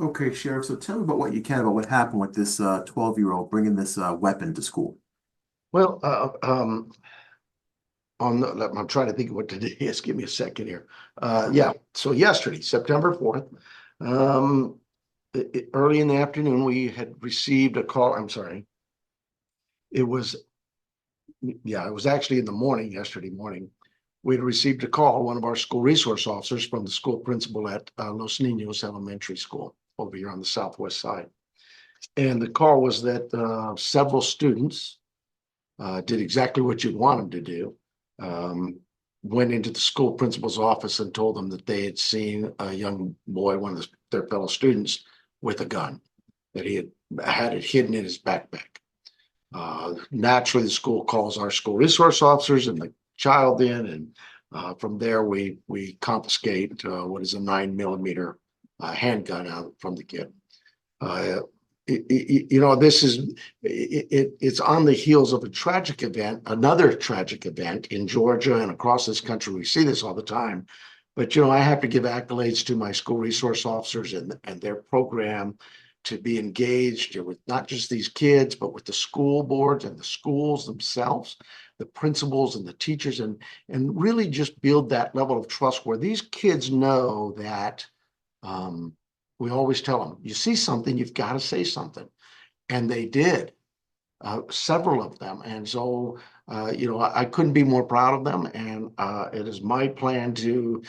Okay, Sheriff. So tell me about what you can about what happened with this 12-year-old bringing this weapon to school. Well, I'm trying to think of what today is. Give me a second here. Yeah. So yesterday, September 4th, um, early in the afternoon, we had received a call. I'm sorry. It was, yeah, it was actually in the morning, yesterday morning. We had received a call, one of our school resource officers from the school principal at Los Niños Elementary School over here on the southwest side. And the call was that several students did exactly what you'd want them to do. Um, Went into the school principal's office and told them that they had seen a young boy, one of their fellow students, with a gun, that he had it hidden in his backpack. Naturally, the school calls our school resource officers and the child in, and from there we confiscate what is a 9 millimeter handgun out from the kid. Uh, this is it's on the heels of a tragic event, another tragic event in Georgia and across this country. We see this all the time. But I have to give accolades to my school resource officers and their program to be engaged with not just these kids, but with the school boards and the schools themselves, the principals and the teachers, and really just build that level of trust where these kids know that um, we always tell them, you see something, you've got to say something. And they did, several of them. And so, I couldn't be more proud of them. And it is my plan to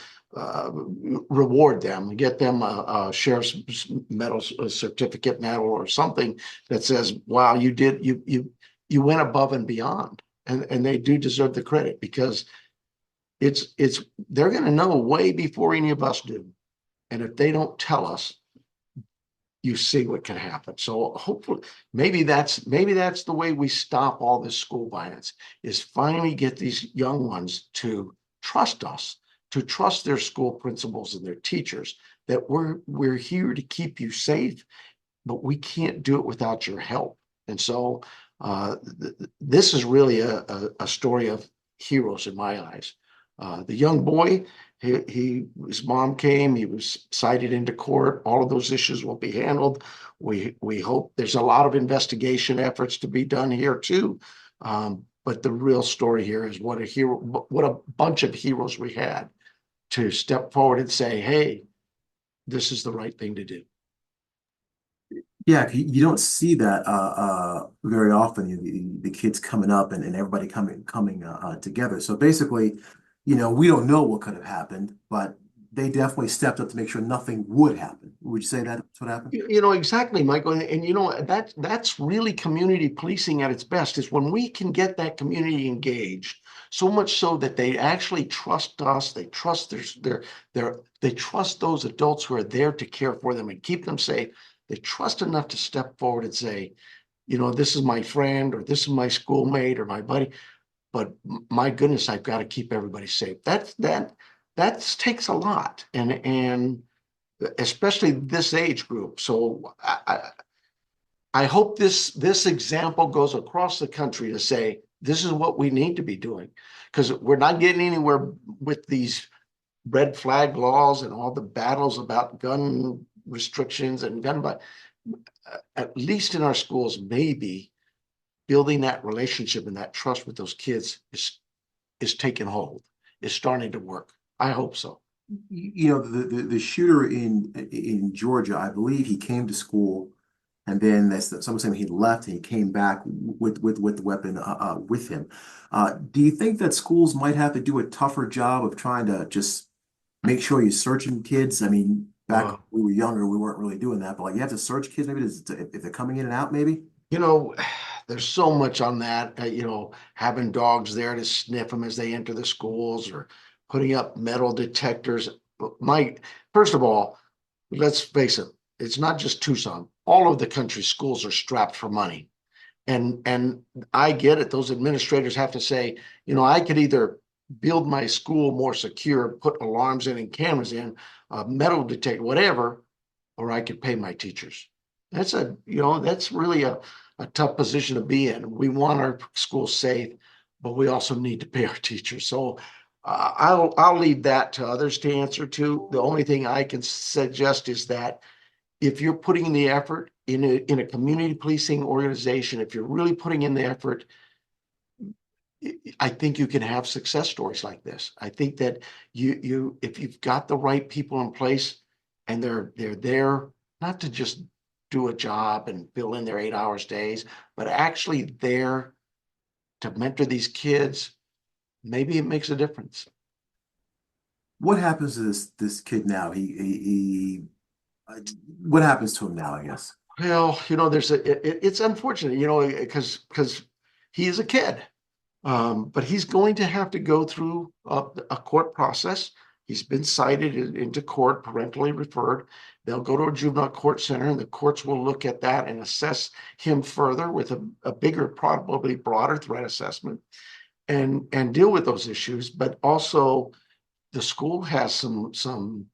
reward them, get them a sheriff's medal, a certificate medal, or something that says, wow, you went above and beyond. And they do deserve the credit because it's they're going to know way before any of us do. And if they don't tell us, you see what can happen. So hopefully, maybe that's the way we stop all this school violence, is finally get these young ones to trust us, to trust their school principals and their teachers, that we're here to keep you safe, but we can't do it without your help. And so this is really a story of heroes in my eyes. The young boy, his mom came, he was cited into court. All of those issues will be handled. We hope there's a lot of investigation efforts to be done here too. But the real story here is what a hero, what a bunch of heroes we had to step forward and say, hey, this is the right thing to do. Yeah, you don't see that very often. The kids coming up and everybody coming together. So basically, we don't know what could have happened, but they definitely stepped up to make sure nothing would happen. Would you say that's what happened? Exactly, Michael. And that's really community policing at its best, is when we can get that community engaged, so much so that they actually trust us, they trust they trust those adults who are there to care for them and keep them safe. They trust enough to step forward and say, this is my friend, or this is my schoolmate, or my buddy. But my goodness, I've got to keep everybody safe. That takes a lot. And especially this age group. So I hope this example goes across the country to say this is what we need to be doing, because we're not getting anywhere with these red flag laws and all the battles about gun restrictions and gun. But at least in our schools, maybe building that relationship and that trust with those kids is taking hold, is starting to work. I hope so. The shooter in Georgia, I believe he came to school, and then someone saying he left and he came back with the weapon with him. Do you think that schools might have to do a tougher job of trying to just make sure you're searching kids? I mean, back when Uh, we were younger, we weren't really doing that, but like you have to search kids maybe if they're coming in and out, maybe. you know, there's so much on that, having dogs there to sniff them as they enter the schools, or putting up metal detectors. My, first of all, let's face it, it's not just Tucson. All over the country, schools are strapped for money. And I get it. Those administrators have to say, I could either build my school more secure, put alarms in and cameras in, metal detector, whatever, or I could pay my teachers. That's really a tough position to be in. We want our schools safe, but we also need to pay our teachers. So I'll leave that to others to answer to. The only thing I can suggest is that if you're putting in the effort in a community policing organization, if you're really putting in the effort, I think you can have success stories like this. I think that if you've got the right people in place and they're there not to just do a job and fill in their 8 hours days, but actually there to mentor these kids, maybe it makes a difference. What happens to this kid now? Uh, what happens to him now, I guess? Well, it's unfortunate, because he is a kid. But he's going to have to go through a court process. He's been cited into court, parentally referred. They'll go to a juvenile court center, and the courts will look at that and assess him further with a bigger, probably broader threat assessment, and deal with those issues. But also, the school has some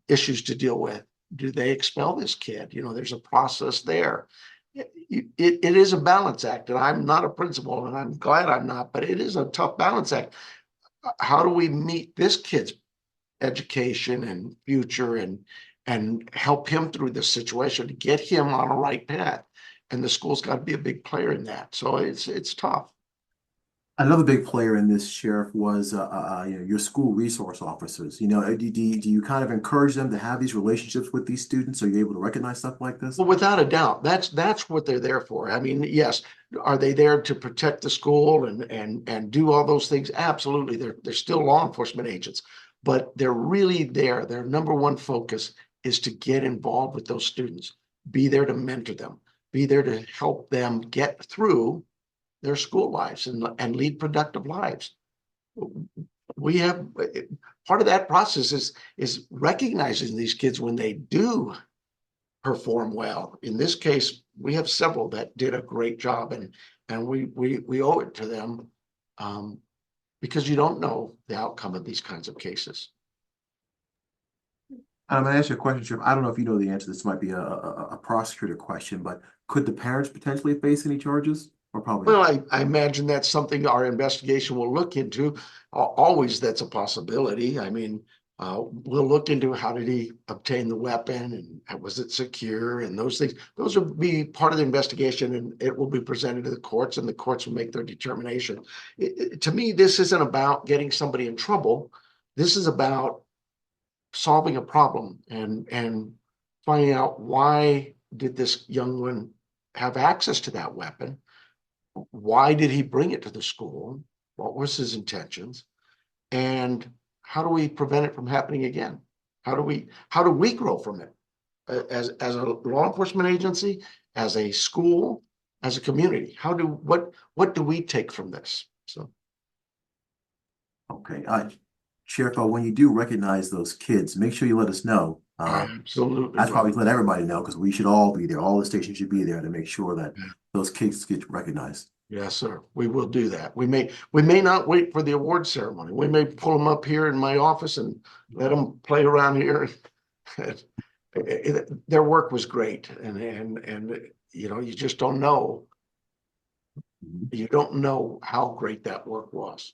issues to deal with. Do they expel this kid? There's a process there. It is a balance act, and I'm not a principal, and I'm glad I'm not, but it is a tough balance act. How do we meet this kid's education and future and help him through this situation to get him on a right path? And the school's got to be a big player in that. So it's tough. Another big player in this, Sheriff, was your school resource officers. Do you kind of encourage them to have these relationships with these students so you're able to recognize stuff like this? Well, without a doubt, that's what they're there for. I mean, yes, are they there to protect the school and do all those things? Absolutely. They're still law enforcement agents, but they're really there. Their number one focus is to get involved with those students, be there to mentor them, be there to help them get through their school lives and lead productive lives. We have part of that process is recognizing these kids when they do perform well. In this case, we have several that did a great job, and we owe it to them, because you don't know the outcome of these kinds of cases. I'm going to ask you a question, Sheriff. I don't know if you know the answer. This might be a prosecutor question, but could the parents potentially face any charges, or probably Well, not? I imagine that's something our investigation will look into. Always, that's a possibility. I mean, we'll look into how did he obtain the weapon and was it secure and those things. Those will be part of the investigation, and it will be presented to the courts, and the courts will make their determination. To me, this isn't about getting somebody in trouble. This is about solving a problem and finding out why did this young one have access to that weapon? Why did he bring it to the school? What was his intentions? And how do we prevent it from happening again? How do we grow from it as a law enforcement agency, as a school, as a community? What do we take from this? So, Okay. Sheriff, when you do recognize those kids, make sure you let us know. I absolutely I'd will. probably let everybody know because we should all be there. All the stations should be there to make sure that those kids get recognized. Yes, sir. We will do that. We may not wait for the award ceremony. We may pull them up here in my office and let them play around here. Their work was great, and you just don't know. Mhm. You don't know how great that work was.